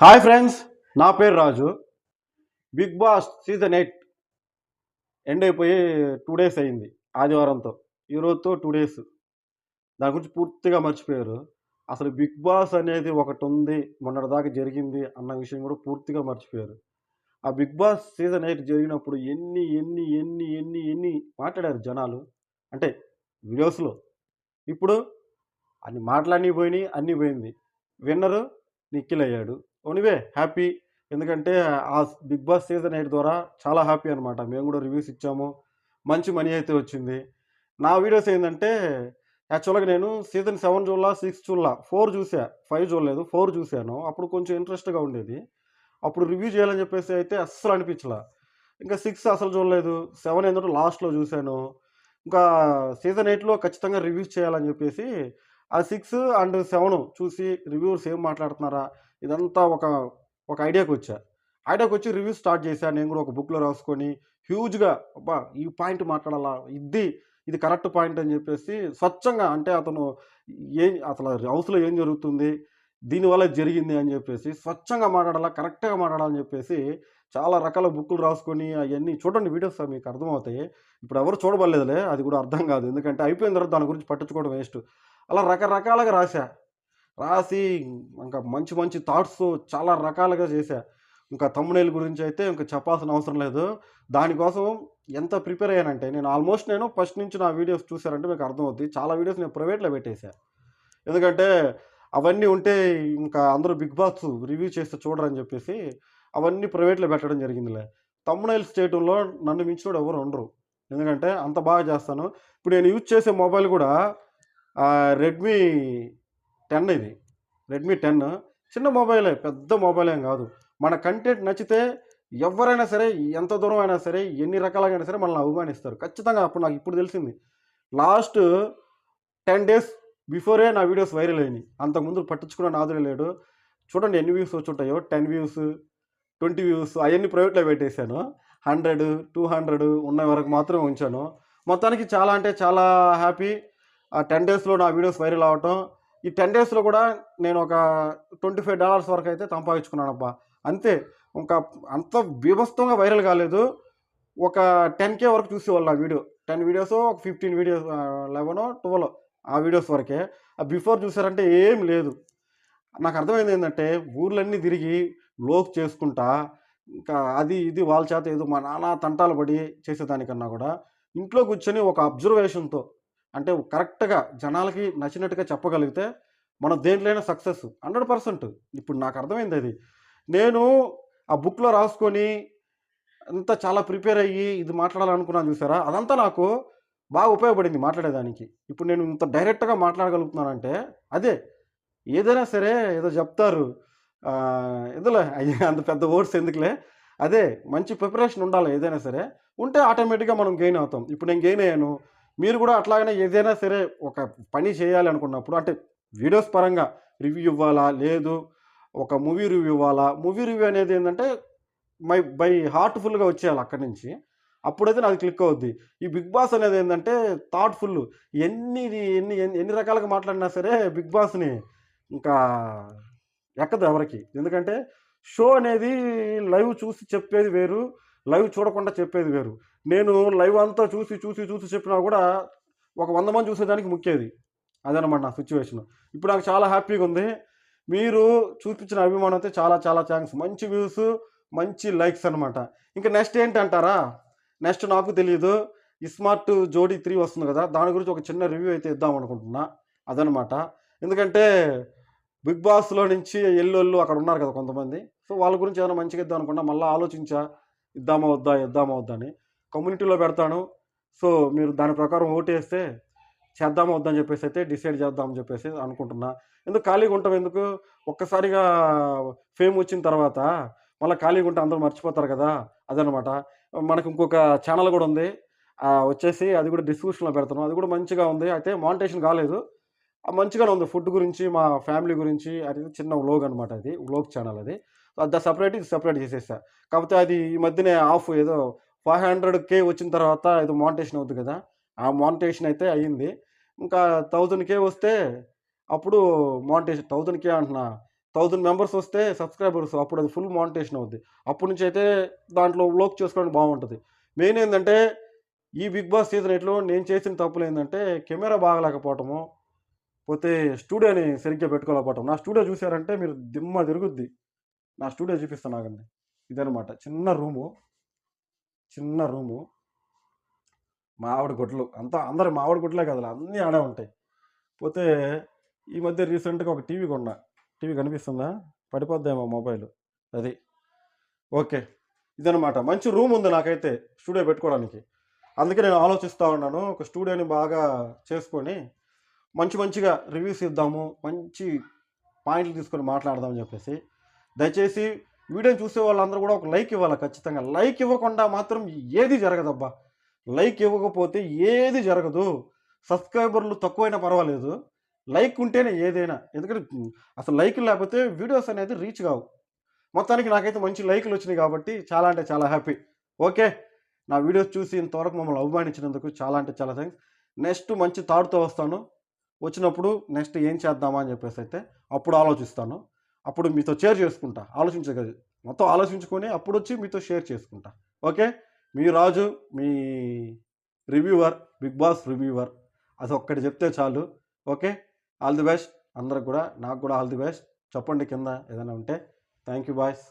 Hi friends, నా పేరు రాజు. Big boss season 8 end అయిపోయి 2 డేస్ అయింది. ఆదివారంతో ఈరోజుతో 2 డేస్. దాని గురించి పూర్తిగా మర్చిపోయారు. అసలు బిగ్ బాస్ అనేది ఒకటి ఉంది, మొన్నటిదాకా జరిగింది అన్న విషయం కూడా పూర్తిగా మర్చిపోయారు. ఆ బిగ్ బాస్ సీజన్ 8 జరిగినప్పుడు ఎన్ని మాట్లాడారు జనాలు. అంటే వీడియోస్లో. ఇప్పుడు అన్ని మాటలన్నీ పోయినాయి, అన్నీ పోయింది. విన్నరు నిఖిల్ అయ్యాడు. Anyway happy. ఎందుకంటే ఆ బిగ్ బాస్ సీజన్ 8 ద్వారా చాలా హ్యాపీ అనమాట. మేము కూడా రివ్యూస్ ఇచ్చాము. మంచి మనీ అయితే వచ్చింది. నా వీడియోస్ ఏందంటే యాక్చువల్‌గా నేను సీజన్ 7 చూడలా, 6 చూడలా. 4 చూసా. 5 చూడలేదు. 4 చూసాను. అప్పుడు కొంచెం ఇంట్రెస్ట్‌గా ఉండేది. అప్పుడు రివ్యూ చేయాలని చెప్పేసి అయితే అస్సలు అనిపించలా. ఇంకా 6 అసలు చూడలేదు. 7 ఏందంటే లాస్ట్‌లో చూసాను. ఇంకా సీజన్ 8లో ఖచ్చితంగా రివ్యూస్ చేయాలని చెప్పేసి ఆ 6 అండ్ 7 చూసి రివ్యూవర్స్ ఏం మాట్లాడుతున్నారా ఇదంతా ఒక ఐడియాకొచ్చా. ఐడియాకొచ్చి రివ్యూస్ స్టార్ట్ చేశా. నేను కూడా ఒక బుక్‌లో రాసుకొని హ్యూజ్‌గా అబ్బా! ఈ పాయింట్ మాట్లాడాలా, ఇది కరెక్ట్ పాయింట్ అని చెప్పేసి స్వచ్ఛంగా అంటే అతను అసలు హౌస్‌లో ఏం జరుగుతుంది, దీనివల్ల జరిగింది అని చెప్పేసి స్వచ్ఛంగా మాట్లాడాలా, కరెక్ట్‌గా మాట్లాడాలని చెప్పేసి చాలా రకాల బుక్కులు రాసుకొని అయన్నీ చూడండి, వీడియోస్ మీకు అర్థమవుతాయి. ఇప్పుడు ఎవరు చూడబడలేదులే, అది కూడా అర్థం కాదు. ఎందుకంటే అయిపోయిన తర్వాత దాని గురించి పట్టించుకోవడం వేస్ట్. అలా రకరకాలుగా రాసా. రాసి ఇంకా మంచి మంచి థాట్స్ చాలా రకాలుగా చేశా. ఇంకా థంబ్‌నెయిల్ గురించయితే ఇంక చెప్పాల్సిన అవసరం లేదు. దానికోసం ఎంత ప్రిపేర్ అయ్యానంటే నేను ఫస్ట్ నుంచి నా వీడియోస్ చూసారంటే మీకు అర్థమవుద్ది. చాలా వీడియోస్ నేను ప్రైవేట్‌లో పెట్టేసా. ఎందుకంటే అవన్నీ ఉంటే ఇంకా అందరూ బిగ్ బాస్ రివ్యూ చేస్తే చూడరని చెప్పేసి అవన్నీ ప్రైవేట్‌లో పెట్టడం జరిగిందిలే. థంబ్‌నెయిల్స్ చేయటంలో నన్ను మించినోడు ఎవరు ఉండరు. ఎందుకంటే అంత బాగా చేస్తాను. ఇప్పుడు నేను యూజ్ చేసే మొబైల్ కూడా రెడ్మీ 10 ఇది. రెడ్మీ 10 చిన్న మొబైలే. పెద్ద మొబైలేం గాదు. మన కంటెంట్ నచ్చితే ఎవ్వరైనా సరే, ఎంత దూరం అయినా సరే, ఎన్ని రకాలుగా అయినా సరే మనల్ని అభిమానిస్తారు. ఖచ్చితంగా అప్పుడు నాకిప్పుడు తెలిసింది. లాస్ట్ 10 డేస్ బిఫోరే నా వీడియోస్ వైరల్ అయినియి. అంతకుముందు పట్టించుకునే నాథుడే లేడు. చూడండి ఎన్ని వ్యూస్ వచ్చుంటాయో. 10 వ్యూస్, 20 వ్యూస్ అయన్నీ ప్రైవేట్‌లో పెట్టేశాను. 100, 200 ఉన్న వరకు మాత్రమే ఉంచాను. మొత్తానికి చాలా అంటే చాలా హ్యాపీ. ఆ 10 డేస్‌లో నా వీడియోస్ వైరల్ అవ్వటం. ఈ 10 డేస్‌లో కూడా నేను ఒక $25 వరకు అయితే సంపాదించుకున్నానబ్బా! అంతే. ఇంకా అంత బీభత్సంగా వైరల్ కాలేదు. ఒక 10K వరకు చూసేవాళ్ళు నా వీడియో. 10 వీడియోసో, ఒక 15 వీడియోస్ 11, 12 ఆ వీడియోస్ వరకే. బిఫోర్ చూసారంటే ఏం లేదు. నాకు అర్థమైంది ఏందంటే ఊర్లన్నీ తిరిగి వ్లోగ్ చేసుకుంటా, ఇంకా అది ఇది వాళ్ళ చేత ఏదో మా నాన్న తంటాలు పడి చేసేదానికన్నా కూడా ఇంట్లో కూర్చొని ఒక అబ్జర్వేషన్‌తో అంటే కరెక్ట్‌గా జనాలకి నచ్చినట్టుగా చెప్పగలిగితే మనం దేంట్లోనైనా సక్సెస్ 100%. ఇప్పుడు నాకు అర్థమైందది. నేను ఆ బుక్‌లో రాసుకొని అంతా చాలా ప్రిపేర్ అయ్యి ఇది మాట్లాడాలనుకున్నాను చూసారా? అదంతా నాకు బాగా ఉపయోగపడింది మాట్లాడేదానికి. ఇప్పుడు నేను ఇంత డైరెక్ట్‌గా మాట్లాడగలుగుతున్నానంటే అదే. ఏదైనా సరే ఏదో జెప్తారు. ఎందులే అయ్యి అంత పెద్ద వర్డ్స్ ఎందుకులే. అదే మంచి ప్రిపరేషన్ ఉండాలి ఏదైనా సరే. ఉంటే ఆటోమేటిక్‌గా మనం గెయిన్ అవుతాం. ఇప్పుడు నేను గెయిన్ అయ్యాను. మీరు గూడా అట్లాగనే ఏదైనా సరే ఒక పని చేయాలి అనుకున్నప్పుడు అంటే వీడియోస్ పరంగా రివ్యూ ఇవ్వాలా? లేదు ఒక మూవీ రివ్యూ ఇవ్వాలా? మూవీ రివ్యూ అనేది ఏందంటే బై హార్ట్‌ఫుల్‌గా వచ్చేయాలి అక్కడి నుంచి. అప్పుడైతే నాది క్లిక్ అవుద్ది. ఈ బిగ్ బాస్ అనేది ఏందంటే థాట్‌ఫుల్. ఎన్ని రకాలుగా మాట్లాడినా సరే బిగ్ బాస్‌ని ఇంకా ఎక్కదు ఎవరికీ. ఎందుకంటే షో అనేది లైవ్ చూసి చెప్పేది వేరు. లైవ్ చూడకుండా చెప్పేది వేరు. నేను లైవ్ అంతా చూసి చెప్పినా గూడా ఒక 100 మంది చూసేదానికి ముక్కేది. అదనమాట నా సిట్యుయేషను. ఇప్పుడు నాకు చాలా హ్యాపీగుంది. మీరు చూపించిన అభిమానం అయితే చాలా థాంక్స్. మంచి వ్యూస్, మంచి లైక్స్ అనమాట. ఇంక నెక్స్ట్ ఏంటంటారా? నెక్స్ట్ నాకు తెలీదు. ఇస్మార్ట్ జోడీ 3 వస్తుంది గదా! దాని గురించి ఒక చిన్న రివ్యూ అయితే ఇద్దామనుకుంటున్నా. అదనమాట. ఎందుకంటే బిగ్ బాస్‌లో నుంచి ఎళ్ళోళ్ళు అక్కడ ఉన్నారు కదా కొంతమంది. సో, వాళ్ళ గురించి ఏమైనా మంచిగా ఇద్దాం అనుకున్నా. మళ్ళా ఆలోచించా. ఇద్దామా వద్దా అని. కమ్యూనిటీలో పెడతాను. సో, మీరు దాని ప్రకారం ఓటేస్తే చేద్దామా వద్దా అని చెప్పేసి అయితే డిసైడ్ చేద్దాం అని చెప్పేసి అనుకుంటున్నా. ఎందుకు ఖాళీగా ఉంటాం ఎందుకు? ఒక్కసారిగా ఫేమ్ వచ్చిన తర్వాత మళ్ళా ఖాళీగా ఉంటే అందరూ మర్చిపోతారు కదా! అదనమాట. మనకు ఇంకొక ఛానెల్ గూడా ఉంది. వచ్చేసి అది కూడా డిస్క్రిప్షన్‌లో పెడతాను. అది కూడా మంచిగా ఉంది. అయితే మానిటైజేషన్ కాలేదు. మంచిగానే ఉంది. ఫుడ్ గురించి, మా ఫ్యామిలీ గురించి అది చిన్న వ్లోగ్ అనమాట అది. వ్లోగ్ ఛానెల్ అది. ఇది సెపరేట్ చేసేసా. కాపోతే అది ఈ మధ్యనే ఆఫ్ ఏదో 500K వచ్చిన తర్వాత ఏదో మానిటైజేషన్ అవుద్ది కదా! ఆ మానిటైజేషన్ అయితే అయింది. ఇంకా 1000K వస్తే అప్పుడు మానిటైజేషన్ 1000K అంటున్నా. 1000 మెంబర్స్ వస్తే సబ్స్క్రైబర్స్ అప్పుడు అది ఫుల్ మానిటేషన్ అవుద్ది. అప్పటి నుంచి అయితే దాంట్లో వ్లాగ్ చేసుకోవడానికి బాగుంటుంది. మెయిన్ ఏంటంటే ఈ బిగ్ బాస్ సీజన్ 8లో నేను చేసిన తప్పులు ఏంటంటే కెమెరా బాగలేకపోవటము, పోతే స్టూడియోని సరిగ్గా పెట్టుకోలేకపోవటం. నా స్టూడియో చూసారంటే మీరు దిమ్మ తిరుగుద్ది. నా స్టూడియో చూపిస్తాను ఆగండి. ఇదనమాట చిన్న రూము మామిడి గుడ్లు అంతా అందరు మామిడి గుడ్లే కదా అన్నీ ఆడే ఉంటాయి. పోతే ఈ మధ్య రీసెంట్గా ఒక టీవీ కొన్నా. టీవీ కనిపిస్తుందా? పడిపోద్దేమో మొబైల్. అది ఓకే. ఇదనమాట మంచి రూమ్ ఉంది నాకైతే స్టూడియో పెట్టుకోవడానికి. అందుకే నేను ఆలోచిస్తూ ఉన్నాను ఒక స్టూడియోని బాగా చేసుకొని మంచిగా రివ్యూస్ ఇద్దాము, మంచి పాయింట్లు తీసుకొని మాట్లాడదామని చెప్పేసి. దయచేసి వీడియోని చూసే వాళ్ళందరూ కూడా ఒక లైక్ ఇవ్వాలి ఖచ్చితంగా. లైక్ ఇవ్వకుండా మాత్రం ఏది జరగదబ్బా. లైక్ ఇవ్వకపోతే ఏది జరగదు. సబ్స్క్రైబర్లు తక్కువైనా పర్వాలేదు, లైక్ ఉంటేనే ఏదైనా. ఎందుకంటే అసలు లైకులు లేకపోతే వీడియోస్ అనేది రీచ్ కావు. మొత్తానికి నాకైతే మంచి లైకులు వచ్చినాయి కాబట్టి చాలా అంటే చాలా హ్యాపీ. ఓకే, నా వీడియోస్ చూసి ఇంతవరకు మమ్మల్ని అభిమానించినందుకు చాలా అంటే చాలా థ్యాంక్స్. నెక్స్ట్ మంచి థాట్తో వస్తాను. వచ్చినప్పుడు నెక్స్ట్ ఏం చేద్దామా అని చెప్పేసి అయితే అప్పుడు ఆలోచిస్తాను. అప్పుడు మీతో షేర్ చేసుకుంటా. ఆలోచించగలి మొత్తం ఆలోచించుకొని అప్పుడు వచ్చి మీతో షేర్ చేసుకుంటా. ఓకే, మీ రాజు, మీ రివ్యూవర్, బిగ్ బాస్ రివ్యూవర్. అది ఒక్కటి చెప్తే చాలు. ఓకే, ఆల్ ది బెస్ట్ అందరికి కూడా. నాకు కూడా ఆల్ ది బెస్ట్. చెప్పండి కింద ఏదైనా ఉంటే. Thank you boys.